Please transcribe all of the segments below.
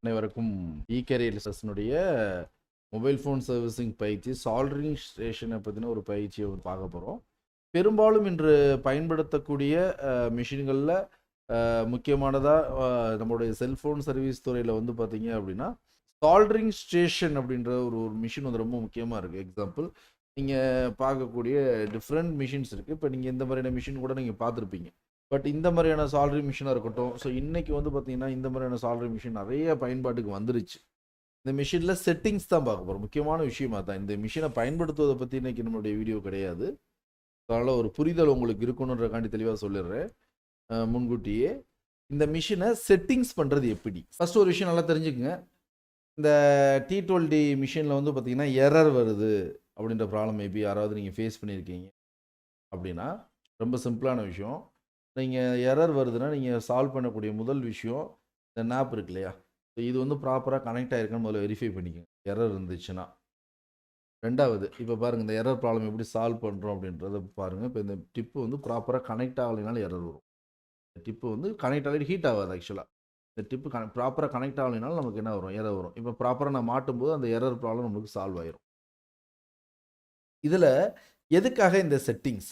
அனைவருக்கும் இகேரியல்ஸனுடைய mobile phone servicing பயிற்சி soldering ஸ்டேஷனை பற்றின ஒரு பயிற்சியை பார்க்க போகிறோம். பெரும்பாலும் இன்று பயன்படுத்தக்கூடிய மிஷின்களில் முக்கியமானதாக நம்மளுடைய செல்ஃபோன் சர்வீஸ் துறையில் வந்து பார்த்தீங்க அப்படின்னா சால்டரிங் ஸ்டேஷன் அப்படின்ற ஒரு மிஷின் வந்து ரொம்ப முக்கியமாக இருக்குது. எக்ஸாம்பிள் நீங்கள் பார்க்கக்கூடிய டிஃப்ரெண்ட் மிஷின்ஸ் இருக்குது. இப்போ நீங்கள் இந்த மாதிரியான மிஷின் கூட நீங்கள் பார்த்துருப்பீங்க. பட் இந்த மாதிரியான சால்டரிங் மிஷினாக இருக்கட்டும். ஸோ இன்றைக்கி வந்து பார்த்திங்கன்னா இந்த மாதிரியான சால்டரிங் மிஷின் நிறைய பயன்பாட்டுக்கு வந்துருச்சு. இந்த மிஷினில் செட்டிங்ஸ் தான் பார்க்க போகிறோம். முக்கியமான விஷயமா தான் இந்த மிஷினை பயன்படுத்துவதை பற்றி இன்றைக்கி நம்மளுடைய வீடியோ கிடையாது. அதனால் ஒரு புரிதல் உங்களுக்கு இருக்கணுன்றக்காண்டி தெளிவாக சொல்லிடுறேன் முன்கூட்டியே. இந்த மிஷினை செட்டிங்ஸ் பண்ணுறது எப்படி, ஃபஸ்ட்டு ஒரு விஷயம் நல்லா தெரிஞ்சுக்குங்க. இந்த T12 மிஷினில் வந்து பார்த்திங்கன்னா எரர் வருது அப்படின்ற ப்ராப்ளம் மேபி யாராவது நீங்கள் ஃபேஸ் பண்ணியிருக்கீங்க அப்படின்னா, ரொம்ப சிம்பிளான விஷயம். நீங்கள் எரர் வருதுன்னா நீங்கள் சால்வ் பண்ணக்கூடிய முதல் விஷயம் இந்த நாப் இருக்கு இல்லையா, இது வந்து ப்ராப்பராக கனெக்ட் ஆகிருக்குன்னு முதல்ல வெரிஃபை பண்ணிக்கோங்க எரர் இருந்துச்சுன்னா. ரெண்டாவது, இப்போ பாருங்கள் இந்த எரர் ப்ராப்ளம் எப்படி சால்வ் பண்ணுறோம் அப்படின்றத பாருங்கள். இப்போ இந்த டிப்பு வந்து ப்ராப்பராக கனெக்ட் ஆகலைனாலும் எரர் வரும். இந்த டிப்பு வந்து கனெக்ட் ஆகலை ஹீட் ஆகாது. ஆக்சுவலாக இந்த டிப்பு ப்ராப்பராக கனெக்ட் ஆகலைனாலும் நமக்கு என்ன வரும், எரர் வரும். இப்போ ப்ராப்பராக நான் மாட்டும்போது அந்த எரர் ப்ராப்ளம் நம்மளுக்கு சால்வ் ஆயிரும். இதில் எதுக்காக இந்த செட்டிங்ஸ்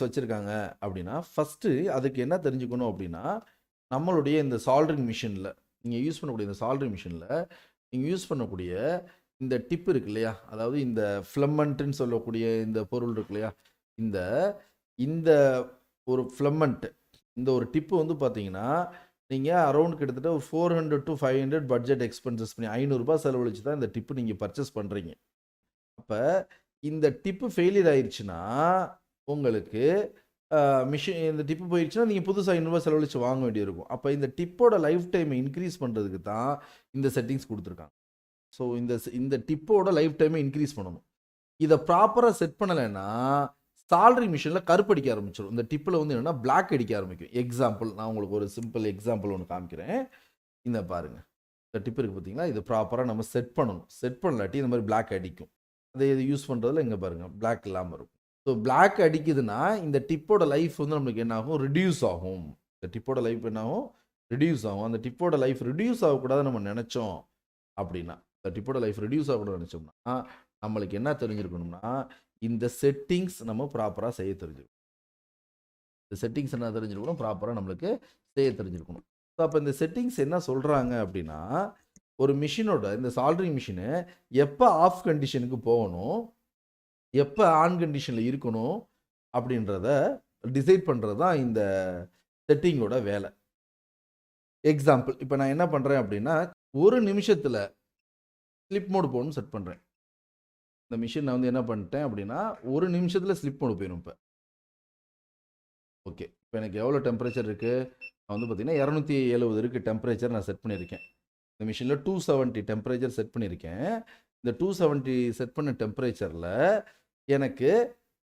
வச்சுருக்காங்க அப்படின்னா, ஃபஸ்ட்டு அதுக்கு என்ன தெரிஞ்சுக்கணும் அப்படின்னா, நம்மளுடைய இந்த சால்டரிங் மிஷினில் நீங்கள் யூஸ் பண்ணக்கூடிய இந்த சால்டரிங் மிஷினில் நீங்கள் யூஸ் பண்ணக்கூடிய இந்த டிப் இருக்கு இல்லையா, அதாவது இந்த ஃப்ளம்மண்ட்டுன்னு சொல்லக்கூடிய இந்த பொருள் இருக்கு இல்லையா, இந்த ஒரு ஃப்ளம்மண்ட்டு, இந்த ஒரு டிப்பு வந்து பார்த்தீங்கன்னா நீங்கள் அரௌண்ட் கிட்டத்தட்ட ஒரு 400 to 500 பட்ஜெட் எக்ஸ்பென்சஸ் பண்ணி ₹500 செலவழிச்சு தான் இந்த டிப்பு நீங்கள் பர்ச்சேஸ் பண்ணுறீங்க. அப்போ இந்த டிப்பு ஃபெயிலியர் ஆயிடுச்சுன்னா உங்களுக்கு மிஷின் இந்த டிப்பு போயிடுச்சுன்னா நீங்கள் புதுசாக ₹500 செலவழிச்சு வாங்க வேண்டியிருக்கும். அப்போ இந்த டிப்போட லைஃப் டைமை இன்க்ரீஸ் பண்ணுறதுக்கு தான் இந்த செட்டிங்ஸ் கொடுத்துருக்காங்க. ஸோ இந்த டிப்போட லைஃப் டைமை இன்க்ரீஸ் பண்ணணும். இதை ப்ராப்பராக செட் பண்ணலைன்னா சால்டரிங் மிஷினில் கருப்படிக்க ஆரம்பிச்சிடும். இந்த டிப்பில் வந்து என்னென்னா பிளாக் அடிக்க ஆரம்பிக்கும். எக்ஸாம்பிள் நான் உங்களுக்கு ஒரு சிம்பிள் எக்ஸாம்பிள் ஒன்று காமிக்கிறேன். இந்த பாருங்கள், இந்த டிப்பு இருக்குது பார்த்தீங்களா, இது ப்ராப்பராக நம்ம செட் பண்ணணும். செட் பண்ணலாட்டி இந்த மாதிரி பிளாக் அடிக்கும். அதை இது யூஸ் பண்ணுறதுல இங்கே பாருங்கள் பிளாக் இல்லாமல் இருக்கும். ஸோ பிளாக் அடிக்குதுன்னா இந்த டிப்போட லைஃப் வந்து நம்மளுக்கு என்ன ஆகும், ரிடியூஸ் ஆகும். இந்த டிப்போட லைஃப் என்ன ஆகும், ரிடியூஸ் ஆகும். அந்த டிப்போட லைஃப் ரிடியூஸ் ஆகக்கூடாது நம்ம நினச்சோம் அப்படின்னா, இந்த டிப்போட லைஃப் ரிடியூஸ் ஆகக்கூடாது நினச்சோம்னா நம்மளுக்கு என்ன தெரிஞ்சிருக்கணும்னா, இந்த செட்டிங்ஸ் நம்ம ப்ராப்பராக செய்ய தெரிஞ்சிருக்கணும். இந்த செட்டிங்ஸ் என்ன தெரிஞ்சிருக்கணும், ப்ராப்பராக நம்மளுக்கு செய்ய தெரிஞ்சிருக்கணும். ஸோ அப்போ இந்த செட்டிங்ஸ் என்ன சொல்கிறாங்க அப்படின்னா, ஒரு மிஷினோட இந்த சால்டரிங் மிஷினை எப்போ ஆஃப் கண்டிஷனுக்கு போகணும், எப்போ ஆன் கண்டிஷனில் இருக்கணும் அப்படின்றத டிசைட் பண்ணுறது தான் இந்த செட்டிங்கோட வேலை. எக்ஸாம்பிள் இப்போ நான் என்ன பண்ணுறேன் அப்படின்னா, ஒரு நிமிஷத்தில் ஸ்லிப் மோடு போகணும்னு செட் பண்ணுறேன். இந்த மிஷின் நான் வந்து என்ன பண்ணிட்டேன் அப்படின்னா, ஒரு நிமிஷத்தில் ஸ்லிப் மோடு போயிடும். இப்போ ஓகே, இப்போ எனக்கு எவ்வளோ டெம்பரேச்சர் இருக்குது, நான் வந்து பார்த்தீங்கன்னா 270 இருக்குது டெம்பரேச்சர் நான் செட் பண்ணியிருக்கேன். இந்த மிஷினில் 270 டெம்பரேச்சர் செட் பண்ணியிருக்கேன். இந்த 270 செட் பண்ண டெம்பரேச்சரில் எனக்கு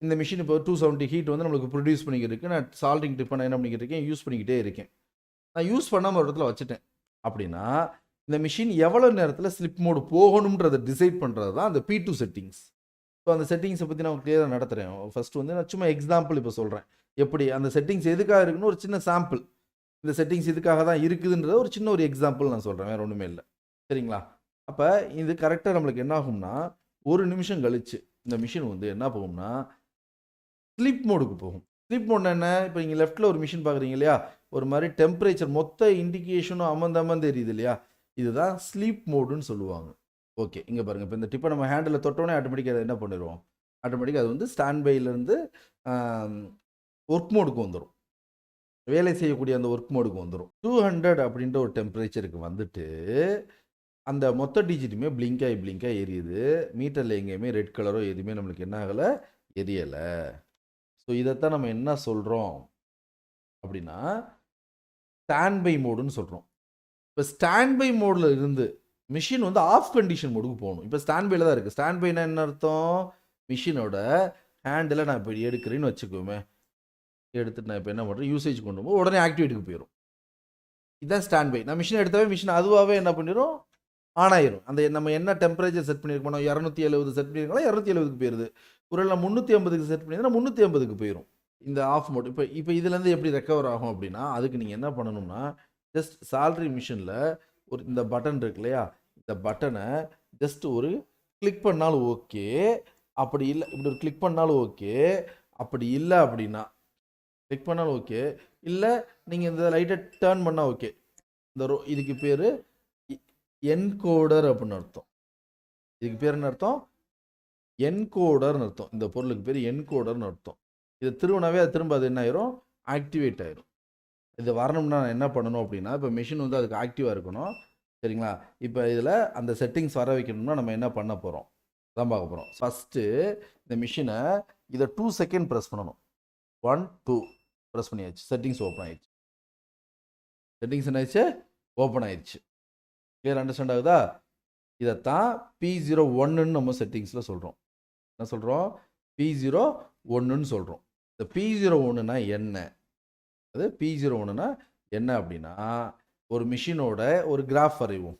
இந்த மிஷின் இப்போ 270 ஹீட் வந்து நம்மளுக்கு ப்ரொடியூஸ் பண்ணிக்கிட்டு இருக்கு. நான் சால்டரிங் டிப்பை நான் என்ன பண்ணிக்கிட்டு இருக்கேன், யூஸ் பண்ணிக்கிட்டே இருக்கேன். நான் யூஸ் பண்ணாமல் ஒரு இடத்துல வச்சுட்டேன் அப்படின்னா, இந்த மிஷின் எவ்வளோ நேரத்தில் ஸ்லிப் மோடு போகணுன்றதை டிசைட் பண்ணுறது தான் அந்த P2 செட்டிங்ஸ். ஸோ அந்த செட்டிங்ஸை பற்றி நான் கிளியராக நடத்துகிறேன். ஃபஸ்ட்டு வந்து நான் சும்மா எக்ஸாம்பிள் இப்போ சொல்கிறேன். எப்படி அந்த செட்டிங்ஸ் எதுக்காக இருக்குன்னு ஒரு சின்ன சாம்பிள், இந்த செட்டிங்ஸ் இதுக்காக தான் இருக்குதுன்றத ஒரு சின்ன ஒரு எக்ஸாம்பிள் நான் சொல்கிறேன், வேறு ஒன்றுமே இல்லை. சரிங்களா? அப்போ இது கரெக்டாக நம்மளுக்கு என்ன ஆகும்னா, ஒரு நிமிஷம் கழிச்சு இந்த மிஷின் வந்து என்ன போகும்னா ஸ்லீப் மோடுக்கு போகும். ஸ்லீப் மோட்னா என்ன, இப்போ நீங்கள் லெஃப்ட்டில் ஒரு மிஷின் பார்க்குறீங்க இல்லையா, ஒரு மாதிரி டெம்பரேச்சர் மொத்த இண்டிகேஷனும் அமர்ந்து தெரியுது இல்லையா, இதுதான் ஸ்லீப் மோடுன்னு சொல்லுவாங்க. ஓகே, இங்கே பாருங்கள். இப்போ இந்த டிப்பை நம்ம ஹேண்டில் தொட்டோன்னே ஆட்டோமேட்டிக்காக அதை என்ன பண்ணிடுவோம், ஆட்டோமேட்டிக்காக அது வந்து ஸ்டாண்ட் பைலேருந்து ஒர்க் மோடுக்கு வந்துடும். வேலை செய்யக்கூடிய அந்த ஒர்க் மோடுக்கு வந்துடும். 200 அப்படின்ற ஒரு டெம்பரேச்சருக்கு வந்துட்டு அந்த மொத்த டிஜிட்டுமே பிளிங்காகி எரியுது. மீட்டரில் எங்கேயுமே ரெட் கலரோ எதுவுமே நம்மளுக்கு என்ன ஆகலை, எரியலை. ஸோ இதைத்தான் நம்ம என்ன சொல்கிறோம் அப்படின்னா ஸ்டாண்ட் பை மோடுன்னு சொல்கிறோம். இப்போ ஸ்டாண்ட் பை மோடில் இருந்து மிஷின் வந்து ஆஃப் கண்டிஷன் மோடுக்கு போகணும். இப்போ ஸ்டாண்ட் பையில் தான் இருக்குது. ஸ்டாண்ட் பைனா என்ன அர்த்தம், மிஷினோட ஹேண்டில் நான் இப்போ எடுக்கிறேன்னு வச்சுக்கோமே, எடுத்துட்டு நான் இப்போ என்ன பண்ணுறேன், யூசேஜ் கொண்டு போகும்போது உடனே ஆக்டிவேட்டுக்கு போயிடும். இதுதான் ஸ்டாண்ட் பை. நான் மிஷினை எடுத்தாவே மிஷின் அதுவாகவே என்ன பண்ணிடும், ஆன் ஆயிரும். அந்த நம்ம என்ன டெம்பரேச்சர் செட் பண்ணியிருக்கோம், 270 செட் பண்ணியிருக்கோம், 270க்கு போயிடுது. ஒரு 350க்கு செட் பண்ணியிருந்தா 350க்கு போயிடும். இந்த ஆஃப் மோட் இப்போ இதுலேருந்து எப்படி ரெக்கவர் ஆகும் அப்படின்னா, அதுக்கு நீங்கள் என்ன பண்ணணும்னா, ஜஸ்ட் சாலரி மிஷினில் ஒரு இந்த பட்டன் இருக்கு இல்லையா, இந்த பட்டனை ஜஸ்ட் ஒரு கிளிக் பண்ணாலும் ஓகே, அப்படி இல்லை இப்படி ஒரு கிளிக் பண்ணாலும் ஓகே, அப்படி இல்லை அப்படின்னா கிளிக் பண்ணாலும் ஓகே, இல்லை நீங்கள் இந்த லைட்டை டேர்ன் பண்ணால் ஓகே. இந்த இதுக்கு பேர் என்கோடர் அப்படின்னு அர்த்தம். இதுக்கு பேர் என்ன அர்த்தம்? என்கோடர்னு அர்த்தம். இந்த பொருளுக்கு பேர் என்கோடர்னு அர்த்தம். இதை திரும்பினாவே அது திரும்ப அது என்ன ஆயிரும்? ஆக்டிவேட் ஆயிரும். இது வரணும்னா நான் என்ன பண்ணணும் அப்படின்னா, இப்போ மிஷின் வந்து அதுக்கு ஆக்டிவாக இருக்கணும், சரிங்களா? இப்போ இதில் அந்த செட்டிங்ஸ் வர வைக்கணும்னா நம்ம என்ன பண்ண போகிறோம் தான் பார்க்க போகிறோம். ஃபஸ்ட்டு இந்த மிஷினை இதை 2 செகண்ட் ப்ரெஸ் பண்ணணும். 1 2 ப்ரெஸ் பண்ணியாச்சு, செட்டிங்ஸ் ஓப்பன் ஆயிடுச்சு. செட்டிங்ஸ் என்ன ஆயிடுச்சு? ஓப்பன் ஆயிடுச்சு. கிளியர் அண்டர்ஸ்டாண்ட் ஆகுதா? இதைத்தான் P01ன்னு நம்ம செட்டிங்ஸில் சொல்கிறோம். என்ன சொல்கிறோம்? P01ன்னு சொல்கிறோம். இந்த P01னா என்ன? அது P01னா என்ன அப்படின்னா, ஒரு மிஷினோட ஒரு கிராஃப் வரைவோம்.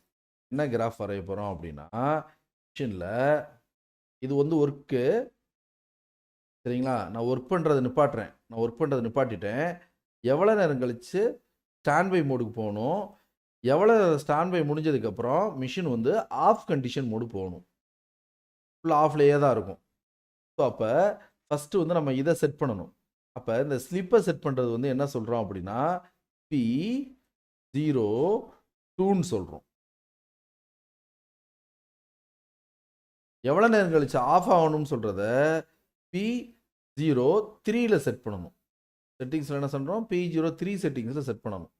என்ன கிராஃப் வரைய போகிறோம் அப்படின்னா, மிஷினில் இது வந்து ஒர்க்கு, சரிங்களா? நான் ஒர்க் பண்ணுறதை நிப்பாட்டிட்டேன். எவ்வளோ நேரம் கழித்து ஸ்டாண்ட் பை மோடுக்கு போகணும், எவ்வளோ ஸ்டாண்ட் பை முடிஞ்சதுக்கப்புறம் மிஷின் வந்து ஆஃப் கண்டிஷன் மோடு போகணும். ஃபுல்லாக ஆஃப்லேயே தான் இருக்கும். ஸோ அப்போ ஃபஸ்ட்டு வந்து நம்ம இதை செட் பண்ணணும். அப்போ இந்த ஸ்லிப்பை செட் பண்ணுறது வந்து என்ன சொல்கிறோம் அப்படின்னா, P02ன்னு சொல்கிறோம். எவ்வளோ நேரம் கழிச்சு ஆஃப் ஆகணும்னு சொல்கிறத P03ல் செட் பண்ணணும். செட்டிங்ஸில் என்ன சொல்கிறோம்? P03 செட்டிங்ஸில் செட் பண்ணணும்.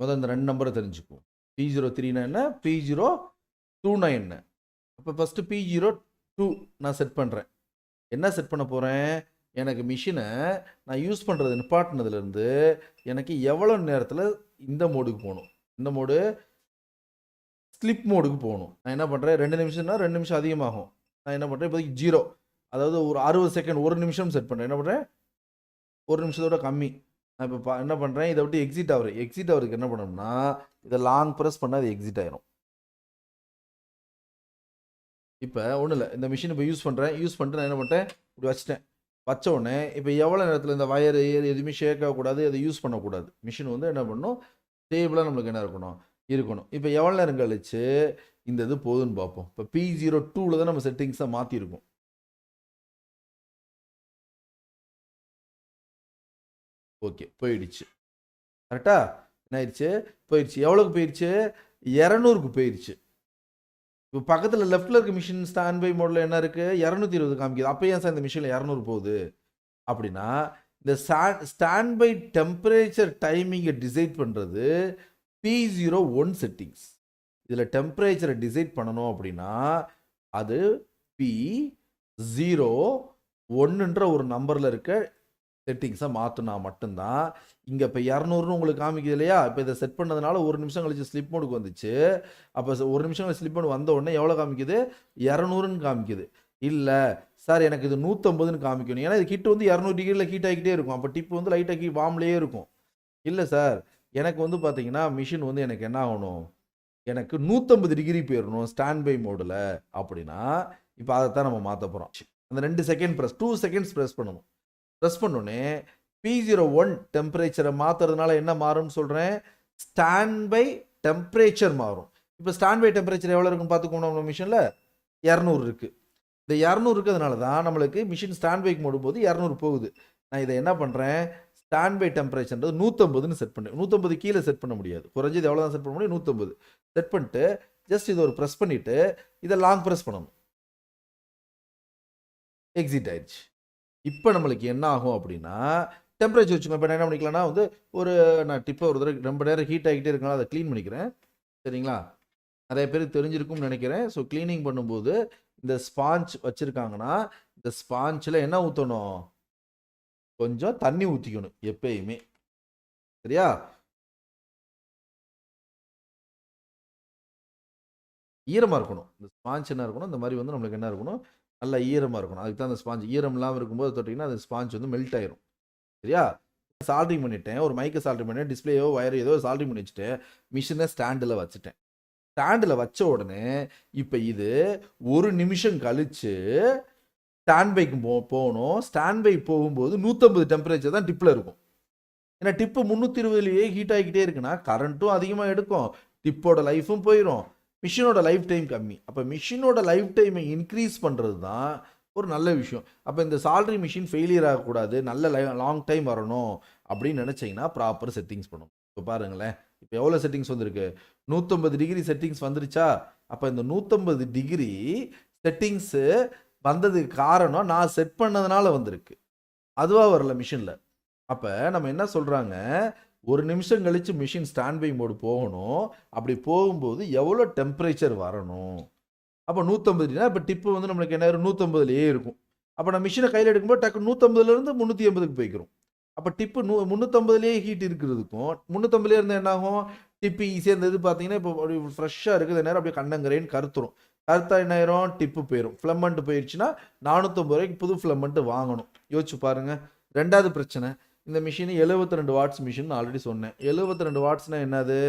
முதல்ல இந்த 2 நம்பரை தெரிஞ்சுக்குவோம். P03னா என்ன, P02னா என்ன? அப்போ ஃபஸ்ட்டு P02 நான் செட் பண்ணுறேன். என்ன செட் பண்ண போகிறேன்? எனக்கு மிஷினை நான் யூஸ் பண்ணுறது நிப்பாட்டினதுலேருந்து எனக்கு எவ்வளோ நேரத்தில் இந்த மோடுக்கு போகணும், இந்த மோடு ஸ்லிப் மோடுக்கு போகணும். நான் என்ன பண்ணுறேன்? 2 நிமிஷம்னா 2 நிமிஷம் அதிகமாகும். நான் என்ன பண்ணுறேன்? இப்போதைக்கு 0, அதாவது ஒரு 60 செகண்ட் 1 நிமிஷம் செட் பண்ணுறேன். என்ன பண்ணுறேன்? 1 நிமிஷத்தோட கம்மி. நான் இப்போ என்ன பண்ணுறேன்? இதை விட்டு எக்ஸிட் ஆகுறதுக்கு என்ன பண்ணணும்னா, இதை லாங் ப்ரெஸ் பண்ணால் அது எக்ஸிட் ஆயிரும். இப்போ ஒன்றும் இல்லை, இந்த மிஷின் இப்போ யூஸ் பண்ணிட்டு நான் என்ன பண்ணிட்டேன்? இப்படி வச்ச உடனே இப்போ எவ்வளோ நேரத்தில் இந்த வயர் எதுவுமே ஷேக் ஆகக்கூடாது, அதை யூஸ் பண்ணக்கூடாது. மிஷின் வந்து என்ன பண்ணணும்? ஸ்டேபிளாக நம்மளுக்கு என்ன இருக்கணும்? இப்போ எவ்வளோ நேரம் கழிச்சு இந்த இது போகுதுன்னு பார்ப்போம். இப்போ P02ல் தான் நம்ம செட்டிங்ஸை மாற்றிருக்கோம். ஓகே, போயிடுச்சு. கரெக்டா? என்ன ஆயிடுச்சு? போயிடுச்சு. எவ்வளோக்கு போயிடுச்சு? 200க்கு போயிடுச்சு. இப்போ பக்கத்தில் லெஃப்டில் இருக்க மிஷின் ஸ்டாண்ட் பை மோடில் என்ன இருக்குது? 220 காமிக்குது. அப்போ ஏன் சார் இந்த மிஷினில் 200 போகுது அப்படின்னா, இந்த ஸ்டாண்ட் பை டெம்பரேச்சர் டைமிங்கை டிசைட் பண்ணுறது P01 செட்டிங்ஸ். இதில் டெம்பரேச்சரை டிசைட் பண்ணணும் அப்படின்னா அது P01ன்ற ஒரு நம்பரில் இருக்க செட்டிங்ஸை மாற்றினா மட்டும்தான். இங்கே இப்போ 200ன்னு உங்களுக்கு காமிக்குது இல்லையா? இப்போ இதை செட் பண்ணதுனால 1 நிமிஷம் கழிச்சு ஸ்லிப் மோடுக்கு வந்துச்சு. அப்போ 1 நிமிஷம் கழிச்சு ஸ்லிப் மோடு வந்த உடனே எவ்வளோ காமிக்குது? 200ன்னு காமிக்குது. இல்லை சார், எனக்கு இது 150ன்னு காமிக்கணும். ஏன்னா இது ஹீட் வந்து 200 டிகிரியில் ஹீட் ஆகிக்கிட்டே இருக்கும். அப்போ டிப் வந்து லைட்டாக வார்ம்லேயே இருக்கும். இல்லை சார், எனக்கு வந்து பார்த்தீங்கன்னா மிஷின் வந்து எனக்கு என்ன ஆகணும்? எனக்கு 150 டிகிரி போயிடணும் ஸ்டாண்ட் பை மோடில் அப்படின்னா, இப்போ அதைத்தான் நம்ம மாற்ற போகிறோம். அந்த 2 செகண்ட் 2 செகண்ட்ஸ் ப்ரெஸ் பண்ணணும். ப்ரெஸ் பண்ணோடனே P01 டெம்பரேச்சரை மாற்றுறதுனால என்ன மாறும்னு சொல்கிறேன்? ஸ்டாண்ட் பை டெம்பரேச்சர் மாறும். இப்போ ஸ்டாண்ட் பை டெம்பரேச்சர் எவ்வளோ இருக்குன்னு பார்த்துக்கணும். நம்ம மிஷினில் 200 இருக்குது. இந்த 200 இருக்கிறதுனால தான் நம்மளுக்கு மிஷின் ஸ்டாண்ட் பைக்கு போடும்போது 200 போகுது. நான் இதை என்ன பண்ணுறேன்? ஸ்டாண்ட் பை டெம்பரேச்சர்ன்றது 150ன்னு செட் பண்ணேன். 150 கீழே செட் பண்ண முடியாது. குறைஞ்சது எவ்வளோ தான் செட் பண்ண முடியும்? 150 செட் பண்ணிட்டு ஜஸ்ட் இதை ஒரு ப்ரெஸ் பண்ணிவிட்டு இதை லாங் ப்ரெஸ் பண்ணணும். எக்ஸிட் ஆயிடுச்சு. இப்போ நம்மளுக்கு என்ன ஆகும் அப்படின்னா, டெம்பரேச்சர் வச்சுக்கோங்க. இப்போ நான் என்ன பண்ணிக்கலாம்னா வந்து நான் டிப்பை ஒரு தடவை ரொம்ப நேரம் ஹீட் ஆகிட்டே இருக்கனால அதை க்ளீன் பண்ணிக்கிறேன். சரிங்களா? நிறைய பேருக்கு தெரிஞ்சிருக்கும்னு நினைக்கிறேன். ஸோ க்ளீனிங் பண்ணும்போது இந்த ஸ்பாஞ்ச் வச்சுருக்காங்கன்னா இந்த ஸ்பாஞ்சில் என்ன ஊற்றணும்? கொஞ்சம் தண்ணி ஊற்றிக்கணும் எப்பயுமே. சரியா? ஈரமாக இருக்கணும். இந்த ஸ்பாஞ்ச் என்ன இருக்கணும்? இந்த மாதிரி வந்து நம்மளுக்கு என்ன இருக்கணும்? நல்லா ஈரமாக இருக்கணும். அதுக்கு தான் அந்த ஸ்பாஞ்ச் ஈரம் இல்லாமல் இருக்கும்போது தொட்டிங்கன்னா அந்த ஸ்பாஞ்ச் வந்து மெல்ட் ஆயிரும். சரியா? சால்ட்ரிங் பண்ணிட்டேன். ஒரு மைக்கை சால்ட்ரிங் பண்ணேன். டிஸ்பிளேயோ வயர் ஏதோ சால்ட்ரிங் பண்ணி வச்சுட்டு மிஷினை ஸ்டாண்டில் வச்சுட்டேன். ஸ்டாண்டில் வச்ச உடனே இப்போ இது 1 நிமிஷம் கழிச்சு ஸ்டாண்ட் பைக்கு போகணும். ஸ்டாண்ட் பை போகும்போது 150 டெம்பரேச்சர் தான் டிப்பில் இருக்கும். ஏன்னா டிப்பு 320லேயே ஹீட் ஆகிக்கிட்டே இருக்குன்னா கரண்ட்டும் அதிகமாக எடுக்கும், டிப்போட லைஃபும் போயிடும், மிஷினோட லைஃப் டைம் கம்மி. அப்போ மிஷினோட லைஃப் டைமை இன்க்ரீஸ் பண்ணுறது தான் ஒரு நல்ல விஷயம். அப்போ இந்த சால்டரிங் மிஷின் ஃபெயிலியர் ஆகக்கூடாது, நல்ல லாங் டைம் வரணும் அப்படின்னு நினச்சிங்கன்னா ப்ராப்பர் செட்டிங்ஸ் பண்ணணும். இப்போ பாருங்களேன், இப்போ எவ்வளோ செட்டிங்ஸ் வந்திருக்கு, 150 டிகிரி செட்டிங்ஸ் வந்துருச்சா. அப்போ இந்த 150 டிகிரி செட்டிங்ஸு வந்ததுக்கு காரணம் நான் செட் பண்ணதுனால வந்திருக்கு, அதுவாக வரல மிஷினில். அப்போ நம்ம என்ன சொல்கிறாங்க, ஒரு நிமிஷம் கழித்து மிஷின் ஸ்டாண்ட் பை மோடு போகணும். அப்படி போகும்போது எவ்வளோ டெம்பரேச்சர் வரணும். அப்போ 150 இப்போ டிப்பு வந்து நம்மளுக்கு என்ன 150லேயே இருக்கும். அப்போ நம்ம மிஷினை கையில் எடுக்கும்போது டக்கு 150லேருந்து 380க்கு போய்க்கிறோம். அப்போ டிப்பு 350லேயே ஹீட் இருக்கிறதுக்கும் 350லே இருந்தால் என்ன ஆகும், டிப்பு ஈஸியாக இருந்தது பார்த்தீங்கன்னா இப்போ ஃப்ரெஷ்ஷாக இருக்குது நேரம் அப்படியே கண்ணங்கரேன்னு கருத்துரும். கருத்தா என்ன ஆயிரும், டிப்பு போயிடும். ஃப்ளம்மண்ட் போயிடுச்சுன்னா 450 ரூபாய்க்கு புது ஃப்ளம்மண்ட் வாங்கணும். யோசிச்சு பாருங்கள். ரெண்டாவது பிரச்சனை, இந்த மிஷின் 72 வாட்ஸ் மிஷின் ஆல்ரெடி சொன்னேன். 72 வாட்ஸ்னால் என்னது,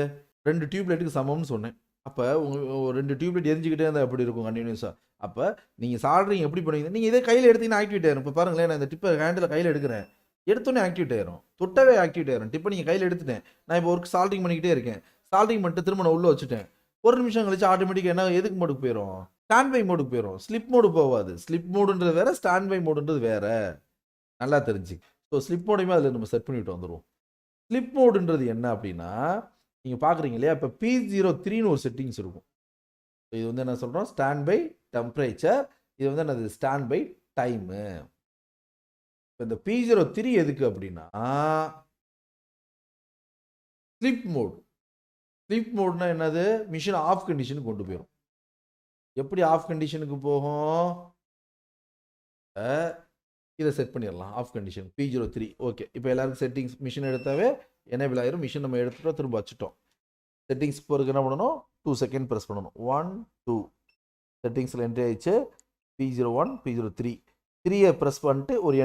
2 டியூப்லைட்டுக்கு சமம்னு சொன்னேன். அப்போ உங்கள் 2 டியூப்லைட் எரிஞ்சிக்கிட்டே இருந்தால் எப்படி இருக்கும் கண்டினியூஸாக. அப்போ நீங்கள் சால்டரிங் எப்படி பண்ணுவீங்க, நீங்கள் இதே கையில் எடுத்தீங்கன்னா ஆக்டிவேட் ஆயிரும். இப்போ பாருங்களேன், நான் இந்த டிப்பை ஹேண்டில் கையில் எடுக்கிறேன், எடுத்தோன்னே ஆக்டிவேட் ஆயிரும், தொட்டவே ஆக்டிவேட் ஆயிரும். டிப்பை நீங்கள் கையில் எடுத்துட்டேன், நான் இப்போ ஒர்க் சால்டரிங் பண்ணிக்கிட்டே இருக்கேன், சால்டரிங் பண்ணிட்டு திரும்ப நான் உள்ளே வச்சுட்டேன், ஒரு நிமிஷம் கழிச்சு ஆட்டோமேட்டிக்காக என்ன எதுக்கு மோடுக்கு போயிடும், ஸ்டாண்ட் பை மோடுக்கு போயிடும். ஸ்லிப் மோடு போகாது. ஸ்லிப் மோடுன்றது வேறு, ஸ்டாண்ட் பை மோடுன்றது வேறு, நல்லா தெரிஞ்சு. ஸோ ஸ்லிப் மோடையுமே அதில் நம்ம செட் பண்ணிவிட்டு வந்துடுவோம். ஸ்லிப் மோடுன்றது என்ன அப்படின்னா, நீங்கள் பார்க்குறீங்க இல்லையா, இப்போ P03ன்னு ஒரு செட்டிங்ஸ் இருக்கும். இது வந்து என்ன சொல்கிறோம், ஸ்டாண்ட் பை டெம்பரேச்சர், இது வந்து என்னது ஸ்டாண்ட் பை டைமு. இப்போ இந்த P03 எதுக்கு அப்படின்னா ஸ்லிப் மோடு. ஸ்லிப் மோடுனா என்னது, மிஷின் ஆஃப் கண்டிஷனுக்கு கொண்டு போயிடும். எப்படி ஆஃப் கண்டிஷனுக்கு போகும், இதை செட் பண்ணிடலாம் ஆஃப் கண்டிஷன் P03. ஓகே, இப்போ எல்லாருக்கும் செட்டிங்ஸ் மிஷின் எடுத்தாவே எனேபிள் ஆயிரும். மிஷின் நம்ம எடுத்துட்டோம், திரும்ப வச்சுட்டோம். செட்டிங்ஸ் போகிறதுக்கு என்ன பண்ணணும், 2 செகண்ட் ப்ரெஸ் பண்ணணும். 1 2 செட்டிங்ஸில் என்ட்ரி ஆயிடுச்சு. P01 P03 3 ப்ரெஸ் பண்ணிட்டு ஒரு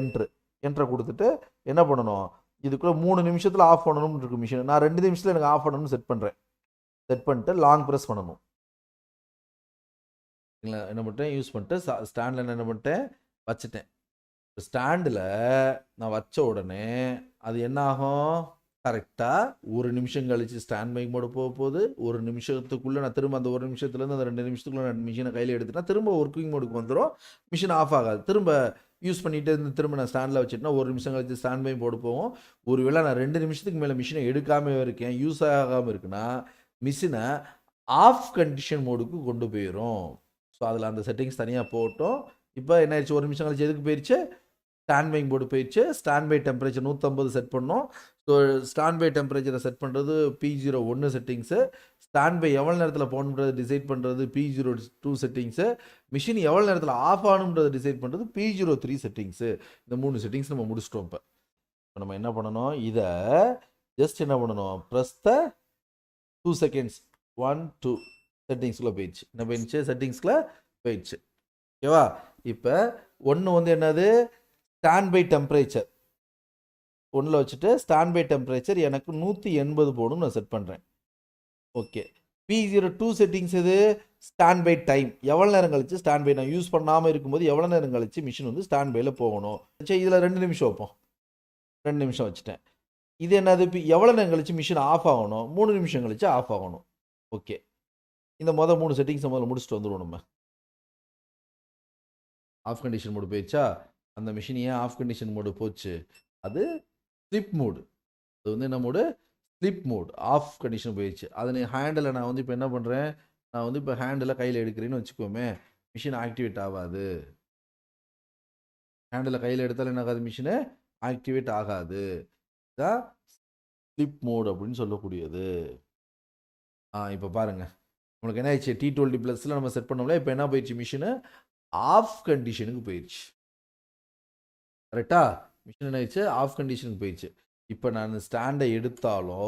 என்ட்ரை கொடுத்துட்டு என்ன பண்ணணும், இதுக்குள்ளே 3 நிமிஷத்தில் ஆஃப் பண்ணணும்னு இருக்கு மிஷின். நான் 2 நிமிஷத்தில் எனக்கு ஆஃப் பண்ணணும்னு செட் பண்ணுறேன். செட் பண்ணிட்டு லாங் ப்ரெஸ் பண்ணணும். இல்லை என்ன பண்ணிட்டேன், யூஸ் பண்ணிட்டு ஸ்டாண்டில் என்ன பண்ணிட்டேன், வச்சுட்டேன். ஸ்டாண்டில் நான் வச்ச உடனே அது என்ன ஆகும், கரெக்டாக ஒரு நிமிஷம் கழிச்சு ஸ்டாண்ட் பை மோடு போக போகுது. ஒரு நிமிஷத்துக்குள்ளே நான் திரும்ப அந்த ஒரு நிமிஷத்துலேருந்து அந்த 2 நிமிஷத்துக்குள்ளே நான் மிஷினை கையில் எடுத்துட்டா திரும்ப ஒர்க்கிங் மோடுக்கு வந்துடும். மிஷின் ஆஃப் ஆகாது. திரும்ப யூஸ் பண்ணிட்டு இருந்து திரும்ப நான் ஸ்டாண்டில் வச்சுட்டேன்னா ஒரு நிமிஷம் கழிச்சு ஸ்டாண்ட் பை மோடு போகும். ஒருவேளை நான் 2 நிமிஷத்துக்கு மேலே மிஷினை எடுக்காமல் இருக்கேன், யூஸ் ஆகாமல் இருக்குன்னா மிஷினை ஆஃப் கண்டிஷன் மோடுக்கு கொண்டு போயிடும். ஸோ அதில் அந்த செட்டிங்ஸ் தனியாக போட்டோம். இப்போ என்ன ஆயிடுச்சு, ஒரு நிமிஷம் கழிச்சு எதுக்கு போயிடுச்சு, ஸ்டாண்ட் பை போர்டு போயிடுச்சு. ஸ்டாண்ட் பை டெம்பரேச்சர் 150 செட் பண்ணோம். ஸோ ஸ்டாண்ட் பை டெம்பரேச்சரை செட் பண்ணுறது P01 செட்டிங்ஸு. ஸ்டாண்ட் பை எவ்வளோ நேரத்தில் போகணுன்றது டிசைட் பண்ணுறது P02 செட்டிங்ஸு. மிஷின் எவ்வளோ நேரத்தில் ஆஃப் ஆகணுன்றதை டிசைட் பண்ணுறது P03 செட்டிங்ஸு. இந்த 3 செட்டிங்ஸ் நம்ம முடிச்சிட்டோம். இப்போ நம்ம என்ன பண்ணணும், இதை ஜஸ்ட் என்ன பண்ணணும், ப்ரெஸ் த 2 செகண்ட்ஸ் 1 2 செட்டிங்ஸ்குள்ளே போயிடுச்சு. என்ன போயிடுச்சு, செட்டிங்ஸ்குள்ளே போயிடுச்சு. ஓகேவா. இப்போ ஒன்று வந்து என்னது, ஸ்டாண்ட் பை டெம்பரேச்சர் 1ல் வச்சுட்டு ஸ்டாண்ட் பை டெம்பரேச்சர் எனக்கு 180 போடும் நான் செட் பண்ணுறேன். ஓகே. P02 செட்டிங்ஸ் இது ஸ்டாண்ட் பை டைம், எவ்வளோ நேரம் கழிச்சு ஸ்டாண்ட் பை நான் யூஸ் பண்ணாமல் இருக்கும்போது எவ்வளோ நேரம் கழிச்சு மிஷின் வந்து ஸ்டாண்ட் பையில் போகணும். சரி, இதில் 2 நிமிஷம் வைப்போம். 2 நிமிஷம் வச்சுட்டேன். இது என்னது, எவ்வளோ நேரம் கழிச்சு மிஷின் ஆஃப் ஆகணும், 3 நிமிஷம் கழிச்சு ஆஃப் ஆகணும். ஓகே, இந்த 3 செட்டிங்ஸை முதல்ல முடிச்சுட்டு வந்துடுவோம். நம்ம ஆஃப் கண்டிஷன் மோடு போயிடுச்சா, அந்த மிஷின் ஏன் ஆஃப் கண்டிஷன் மோடு போச்சு, அது ஸ்லிப் மோடு. அது வந்து என்ன mode, slip mode. Off condition போயிடுச்சு. அதை ஹேண்டில் நான் வந்து இப்போ என்ன பண்ணுறேன், நான் வந்து இப்போ ஹேண்டில் கையில் எடுக்கிறேன்னு வச்சுக்கோமே, மிஷின் ஆக்டிவேட் ஆகாது. ஹேண்டில் கையில் எடுத்தாலும் என்ன ஆகாது, மிஷினு ஆக்டிவேட் ஆகாது. இதான் ஸ்லிப் மோடு அப்படின்னு சொல்லக்கூடியது. இப்போ பாருங்கள், உங்களுக்கு என்ன ஆயிடுச்சு, T12 ப்ளஸில் நம்ம செட் பண்ணோம்ல, இப்போ என்ன போயிடுச்சு, மிஷினு ஆஃப் கண்டிஷனுக்கு போயிடுச்சு. கரெக்டா, மிஷின் என்ன ஆயிடுச்சு, ஆஃப் கண்டிஷனுக்கு போயிடுச்சு. இப்போ நான் ஸ்டாண்டை எடுத்தாலோ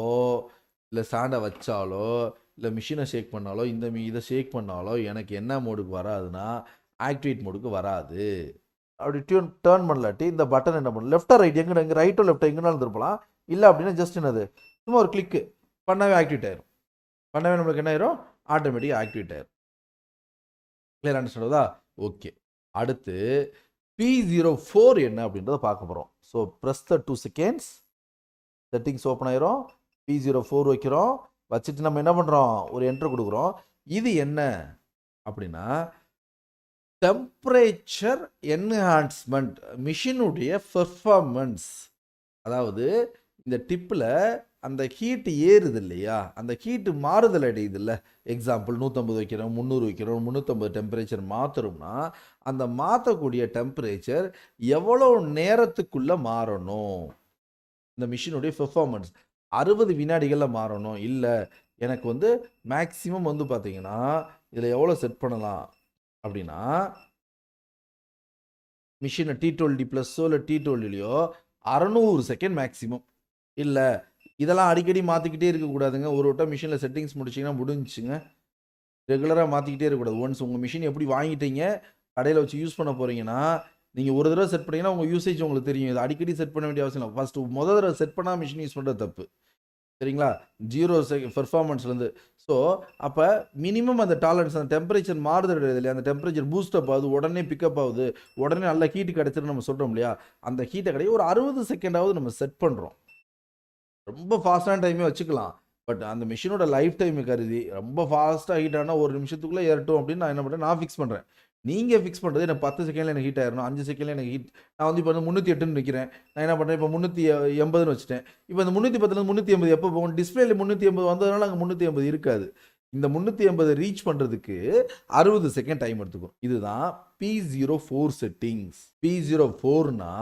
இல்லை ஸ்டாண்டை வச்சாலோ இல்லை மிஷினை ஷேக் பண்ணாலோ இதை ஷேக் பண்ணாலோ எனக்கு என்ன மோடுக்கு வராதுன்னா ஆக்டிவேட் மோடுக்கு வராது. அப்படி டேர்ன் பண்ணலாட்டி இந்த பட்டன் என்ன பண்ணலாம், லெஃப்டா ரைட் எங்கே ரைட்டோ லெஃப்டோ எங்கேனாலும் திருப்பலாம். இல்லை அப்படின்னா ஜஸ்ட் என்னது, சும்மா ஒரு கிளிக்கு பண்ணவே ஆக்டிவேட் ஆயிரும். பண்ணவே நம்மளுக்கு என்ன ஆயிரும், ஆட்டோமேட்டிக்காக ஆக்டிவேட் ஆயிரும். கிளியர் அண்டர்ஸ்டாண்டா. ஓகே, அடுத்து P04 என்ன அப்படின்றத பார்க்க போகிறோம். So press the 2 seconds, settings open ஆயிரும். P04 வைக்கிறோம். வச்சுட்டு நம்ம என்ன பண்ணுறோம், ஒரு என்ட்ரு கொடுக்குறோம். இது என்ன அப்படின்னா டெம்பரேச்சர் என்ஹான்ஸ்மெண்ட், மிஷினுடைய பெர்ஃபார்மன்ஸ். அதாவது இந்த டிப்பில் அந்த ஹீட் ஏறுது இல்லையா, அந்த ஹீட்டு மாறுதல் அடையுது இல்லை. எக்ஸாம்பிள் 150 வைக்கிறோம், 300 வைக்கிறோம், 350 டெம்பரேச்சர் மாற்றுறோம்னா அந்த மாற்றக்கூடிய டெம்பரேச்சர் எவ்வளோ நேரத்துக்குள்ளே மாறணும், இந்த மிஷினுடைய பெர்ஃபார்மன்ஸ் 60 வினாடிகளில் மாறணும். இல்லை எனக்கு வந்து மேக்ஸிமம் வந்து பார்த்தீங்கன்னா இதில் எவ்வளோ செட் பண்ணலாம் அப்படின்னா மிஷினை T12 ப்ளஸ்ஸோ இல்லை T12லையோ 600 செகண்ட் மேக்ஸிமம். இல்லை இதெல்லாம் அடிக்கடி மாற்றிக்கிட்டே இருக்கக்கூடாதுங்க. ஒரு வட்டம் மிஷினில் செட்டிங்ஸ் முடிச்சிங்கன்னா முடிஞ்சுங்க. ரெகுலராக மாற்றிக்கிட்டே இருக்கக்கூடாது. ஒன்ஸ் உங்கள் மிஷின் எப்படி வாங்கிட்டீங்க, கடையில் வச்சு யூஸ் பண்ண போகிறீங்கன்னா நீங்கள் ஒரு தடவை செட் பண்ணிங்கன்னா உங்கள் யூசேஜ் உங்களுக்கு தெரியும். இது அடிக்கடி செட் பண்ண வேண்டிய அவசியம் இல்லை. ஃபஸ்ட்டு முதல் தடவை செட் பண்ணால் மிஷின் யூஸ் பண்ணுறது தப்பு, சரிங்களா? 0 பெர்ஃபார்மன்ஸ்லேருந்து. ஸோ அப்போ மினிமம் அந்த டாலரன்ஸ், அந்த டெம்பரேச்சர் மாறுதல் இல்லையா, அந்த டெம்பரேச்சர் பூஸ்டப் ஆகுது, உடனே பிக்கப் ஆகுது, உடனே நல்ல ஹீட்டு கிடச்சிருன்னு நம்ம சொல்கிறோம் இல்லையா, அந்த ஹீட்டை கிடையாது ஒரு 60 செகண்டாவது நம்ம செட் பண்ணுறோம். ரொம்ப ஃபாஸ்ட்டான டைமே வச்சுக்கலாம். பட் அந்த மிஷினோட லைஃப் டைமை கருதி ரொம்ப ஃபாஸ்ட்டாக ஹீட் ஆனால் 1 நிமிஷத்துக்குள்ளே ஏறட்டும் அப்படின்னு நான் என்ன பண்ணுறேன், நான் ஃபிக்ஸ் பண்ணுறேன். நீங்கள் ஃபிக்ஸ் பண்ணுறது எனக்கு 10 செகண்டில் எனக்கு ஹீட் ஆயிடணும், 5 செகண்டில் எனக்கு ஹீட். நான் வந்து இப்போ வந்து 308ன்னு வைக்கிறேன். நான் என்ன பண்ணுறேன், இப்போ 380ன்னு வச்சுட்டேன். இப்போ இந்த 310லேருந்து 380 எப்போ போகும், டிஸ்பிளேல 380 வந்ததுனால அங்கே 380 இருக்காது. இந்த 380 ரீச் பண்ணுறதுக்கு 60 செகண்ட் டைம் எடுத்துக்கும். இதுதான் P04 செட்டிங்ஸ். P04னா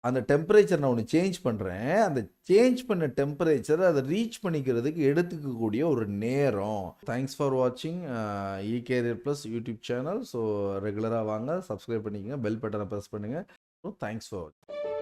அந்த டெம்பரேச்சர் நான் ஒன்று சேஞ்ச் பண்ணுறேன். அந்த சேஞ்ச் பண்ண டெம்பரேச்சரை அதை ரீச் பண்ணிக்கிறதுக்கு எடுத்துக்கக்கூடிய ஒரு நேரம். தேங்க்ஸ் ஃபார் வாட்சிங் இகேரியர் ப்ளஸ் யூடியூப் சேனல். ஸோ ரெகுலராக வாங்க, சப்ஸ்கிரைப் பண்ணிக்கங்க, பெல் பட்டனை ப்ரெஸ் பண்ணுங்கள். ஸோ தேங்க்ஸ் ஃபார் வாட்சிங்.